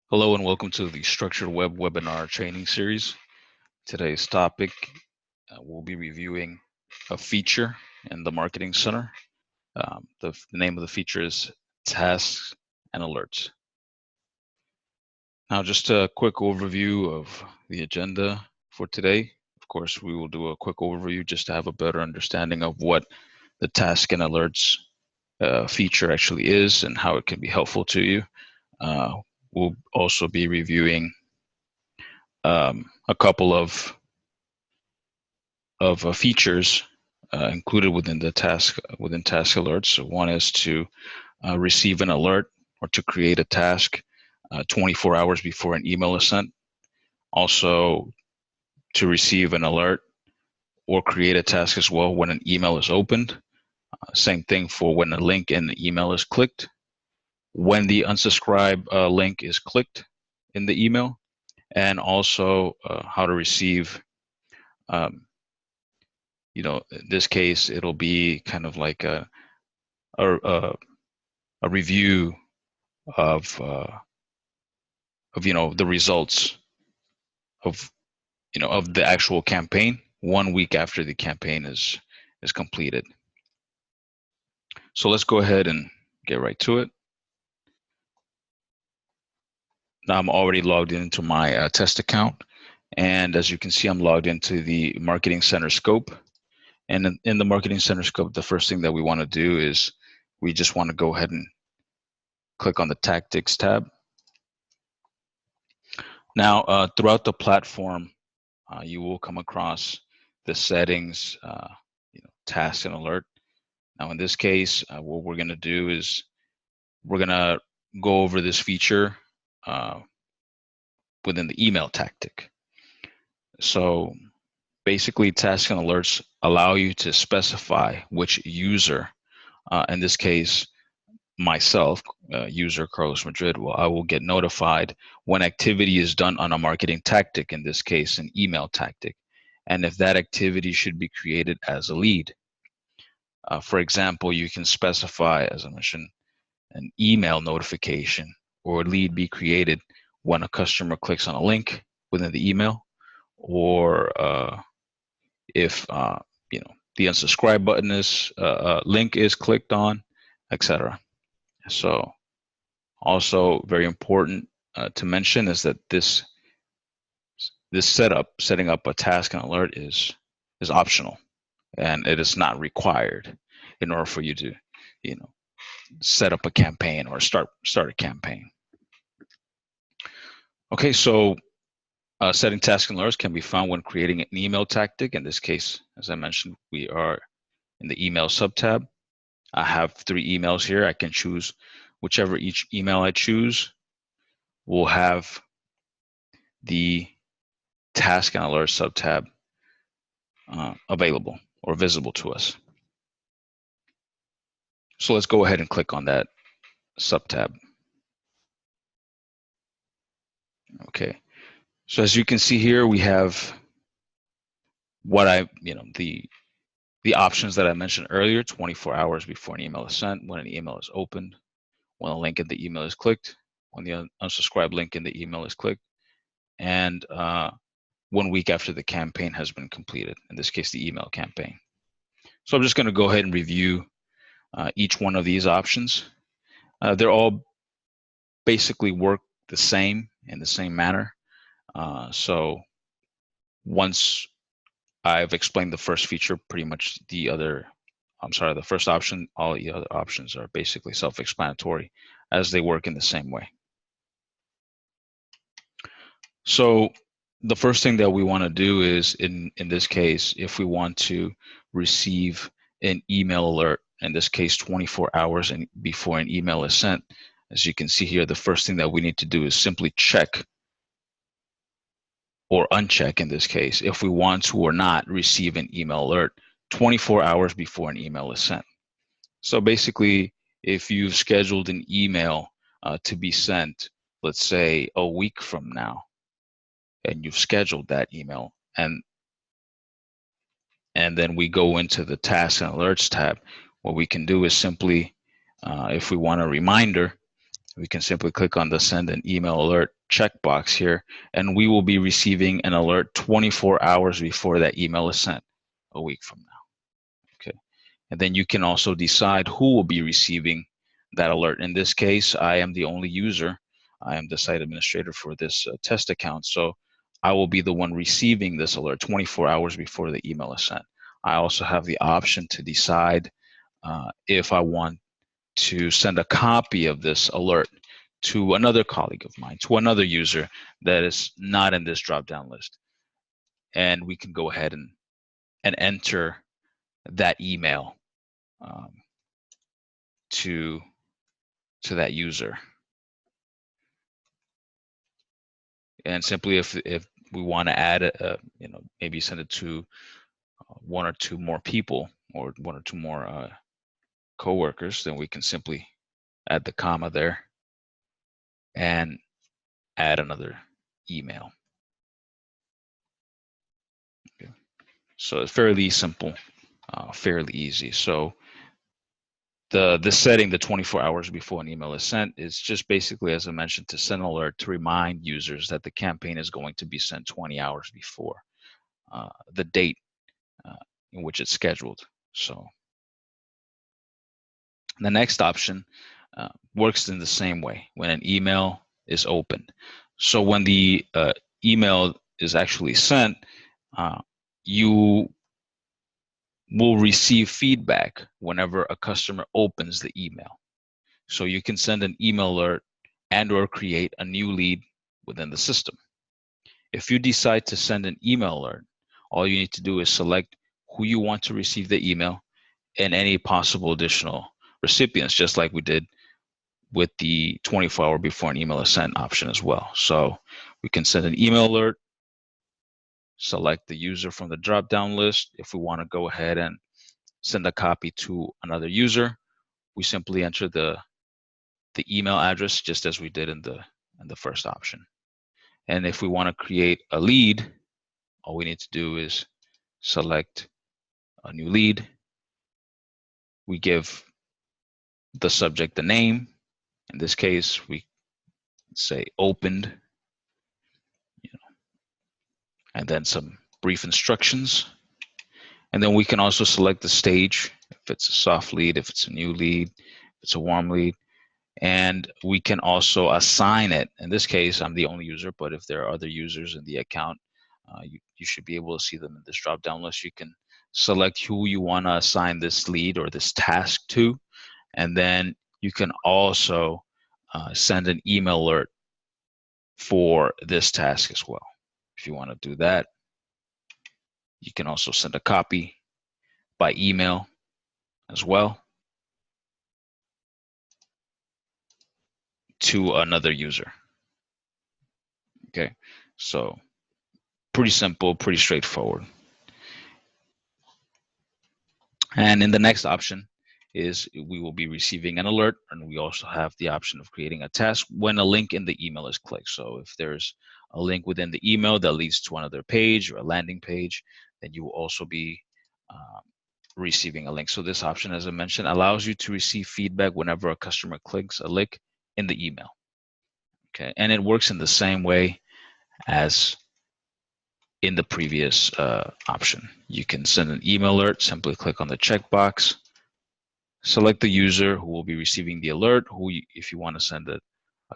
Hello and welcome to the Structured Web webinar training series. Today's topic, we'll be reviewing a feature in the Marketing Center. The name of the feature is Tasks and Alerts. Now, just a quick overview of the agenda for today. Of course, we will do a quick overview just to have a better understanding of what the Task and Alerts feature actually is and how it can be helpful to you. We'll also be reviewing a couple of features included within task alerts. So one is to receive an alert or to create a task 24 hours before an email is sent. Also, to receive an alert or create a task as well when an email is opened. Same thing for when a link in the email is clicked. When the unsubscribe link is clicked in the email, and also how to receive in this case, it'll be kind of like a review of the results of the actual campaign 1 week after the campaign is completed. So let's go ahead and get right to it. Now I'm already logged into my test account, and as you can see, I'm logged into the Marketing Center scope. And in the Marketing Center scope, the first thing that we want to do is we just want to go ahead and click on the Tactics tab. Now, throughout the platform, you will come across the settings, task and alert. Now, in this case, what we're going to do is we're going to go over this feature within the email tactic. So basically, tasks and alerts allow you to specify which user, in this case, myself, user Carlos Madrid, I will get notified when activity is done on a marketing tactic, in this case, an email tactic, and if that activity should be created as a lead. For example, you can specify, as I mentioned, an email notification or a lead be created when a customer clicks on a link within the email, or if the unsubscribe button is link is clicked on, etc. So also very important to mention is that this setting up a task and alert is optional, and it is not required in order for you to set up a campaign or start a campaign. Okay, so setting tasks and alerts can be found when creating an email tactic. In this case, as I mentioned, we are in the email subtab. I have 3 emails here. I can choose whichever each email I choose will have the task and alert subtab available or visible to us. So let's go ahead and click on that subtab. Okay, so as you can see here, we have what the options that I mentioned earlier: 24 hours before an email is sent, when an email is opened, when a link in the email is clicked, when the unsubscribe link in the email is clicked, and 1 week after the campaign has been completed, in this case, the email campaign. So I'm just going to go ahead and review each one of these options. They're all basically work the same in the same manner. So once I've explained the first feature, pretty much the first option, all the other options are basically self-explanatory as they work in the same way. So the first thing that we want to do is, in this case, if we want to receive an email alert, in this case 24 hours before an email is sent, as you can see here, the first thing that we need to do is simply check or uncheck, in this case, if we want to or not receive an email alert 24 hours before an email is sent. So basically, if you've scheduled an email to be sent, let's say a week from now, and you've scheduled that email, and then we go into the Tasks and Alerts tab, what we can do is simply, if we want a reminder, we can simply click on the Send an Email Alert checkbox here, and we will be receiving an alert 24 hours before that email is sent a week from now. Okay, and then you can also decide who will be receiving that alert. In this case, I am the only user. I am the site administrator for this test account, so I will be the one receiving this alert 24 hours before the email is sent. I also have the option to decide if I want to send a copy of this alert to another colleague of mine, to another user that is not in this drop-down list. And we can go ahead and enter that email to that user. And simply if we want to add maybe send it to one or two more people or one or two more coworkers, then we can simply add the comma there and add another email. Okay. So it's fairly simple, fairly easy. So the setting, the 24 hours before an email is sent, is just basically, as I mentioned, to send an alert to remind users that the campaign is going to be sent 20 hours before the date in which it's scheduled. So the next option works in the same way when an email is opened. So when the email is actually sent, you will receive feedback whenever a customer opens the email. So you can send an email alert and or create a new lead within the system. If you decide to send an email alert, all you need to do is select who you want to receive the email and any possible additional recipients, just like we did with the 24-hour before an email is sent option as well. So we can send an email alert, select the user from the drop-down list. If we want to go ahead and send a copy to another user, we simply enter the email address just as we did in the first option. And if we want to create a lead, all we need to do is select a new lead. We give the subject the name. In this case, we say opened, and then some brief instructions. And then we can also select the stage, if it's a soft lead, if it's a new lead, if it's a warm lead. And we can also assign it. In this case, I'm the only user, but if there are other users in the account, you should be able to see them in this drop-down list. You can select who you want to assign this lead or this task to, and then you can also send an email alert for this task as well. If you want to do that, you can also send a copy by email as well to another user. Okay, so pretty simple, pretty straightforward. And in the next option is we will be receiving an alert, and we also have the option of creating a task when a link in the email is clicked. So if there's a link within the email that leads to another page or a landing page, then you will also be receiving a link. So this option, as I mentioned, allows you to receive feedback whenever a customer clicks a link in the email. Okay, and it works in the same way as in the previous option. You can send an email alert, simply click on the checkbox, select the user who will be receiving the alert, if you want to send a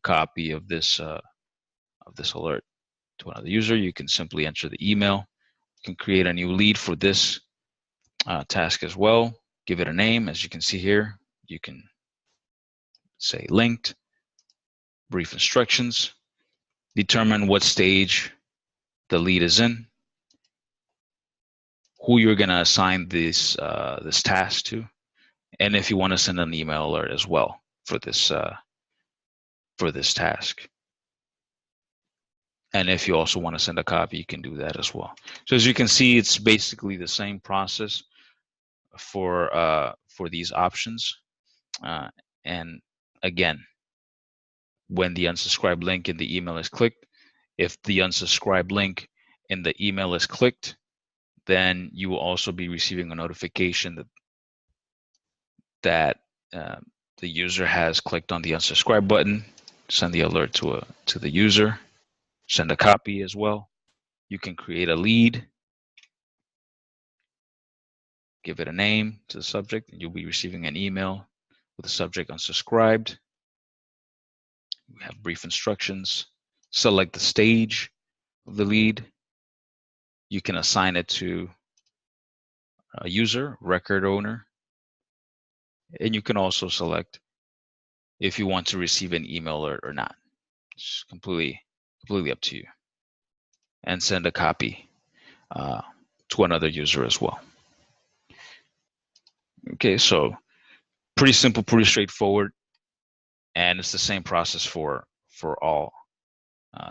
copy of this alert to another user, you can simply enter the email. You can create a new lead for this task as well, give it a name. As you can see here, you can say linked, brief instructions, determine what stage the lead is in, who you're going to assign this task to, and if you want to send an email alert as well for this task. And if you also want to send a copy, you can do that as well. So as you can see, it's basically the same process for these options. And again, when the unsubscribe link in the email is clicked, if the unsubscribe link in the email is clicked, then you will also be receiving a notification that the user has clicked on the unsubscribe button, send the alert to the user, send a copy as well. You can create a lead, give it a name to the subject, and you'll be receiving an email with the subject unsubscribed. We have brief instructions. Select the stage of the lead. You can assign it to a user, record owner, and you can also select if you want to receive an email alert or not. It's completely up to you. And send a copy to another user as well. Okay, so pretty simple, pretty straightforward, and it's the same process for all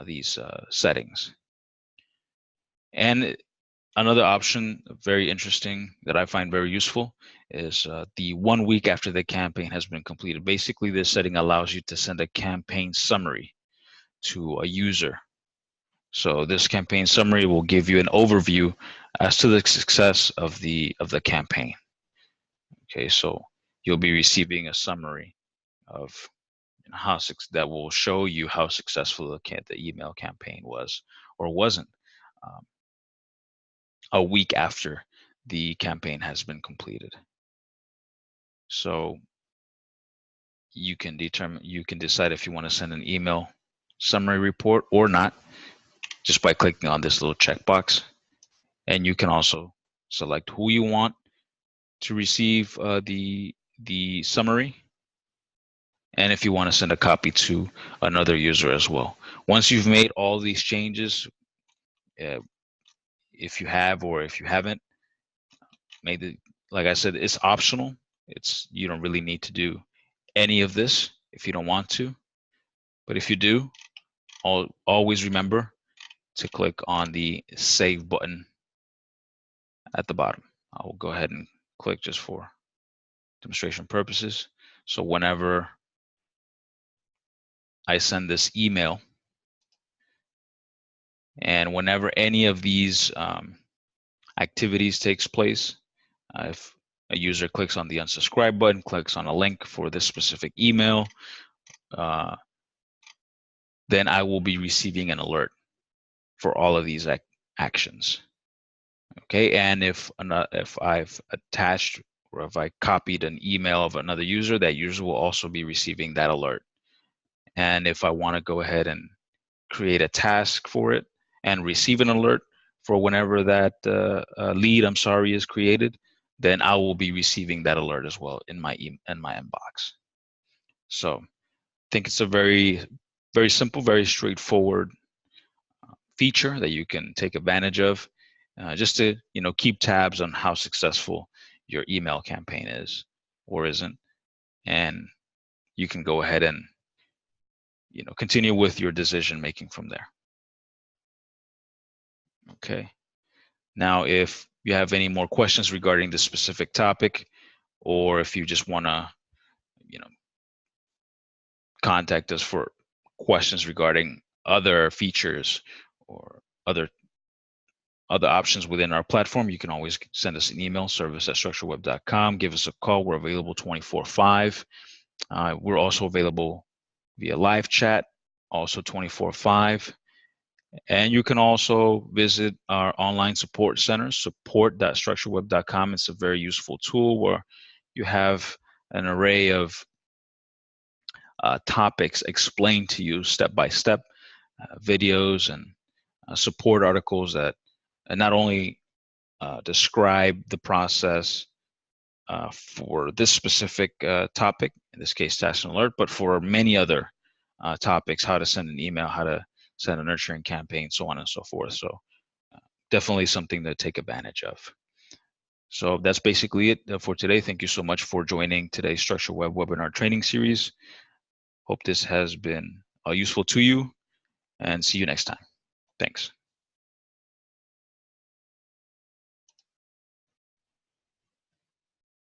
these settings. And another option, very interesting, that I find very useful is the 1 week after the campaign has been completed. Basically, this setting allows you to send a campaign summary to a user. So this campaign summary will give you an overview as to the success of the campaign. Okay, so you'll be receiving a summary of how that will show you how successful the email campaign was or wasn't a week after the campaign has been completed. So you can decide if you want to send an email summary report or not, just by clicking on this little checkbox. And you can also select who you want to receive the summary, and if you want to send a copy to another user as well. Once you've made all these changes, if you have or if you haven't made it, like I said, it's optional. You don't really need to do any of this if you don't want to. But if you do, always remember to click on the save button at the bottom. I will go ahead and click just for demonstration purposes. So whenever I send this email, and whenever any of these activities takes place, if a user clicks on the unsubscribe button, clicks on a link for this specific email, then I will be receiving an alert for all of these actions. Okay, and if I've attached or if I copied an email of another user, that user will also be receiving that alert. And if I want to go ahead and create a task for it and receive an alert for whenever that lead, is created, then I will be receiving that alert as well in my inbox. So I think it's a very, very simple, very straightforward feature that you can take advantage of, just to keep tabs on how successful your email campaign is or isn't, and you can go ahead and continue with your decision making from there. Okay. Now, if you have any more questions regarding this specific topic, or if you just want to, contact us for questions regarding other features or other options within our platform, you can always send us an email, service@structureweb.com. Give us a call. We're available 24/5. We're also available via live chat, also 24/5. And you can also visit our online support center, support.structureweb.com. It's a very useful tool where you have an array of topics explained to you step by step, videos and support articles that not only describe the process for this specific topic, in this case, task and alert, but for many other topics, how to send an email, how to send a nurturing campaign, so on and so forth. So definitely something to take advantage of. So that's basically it for today. Thank you so much for joining today's Structured Web webinar training series. Hope this has been useful to you, and see you next time. Thanks.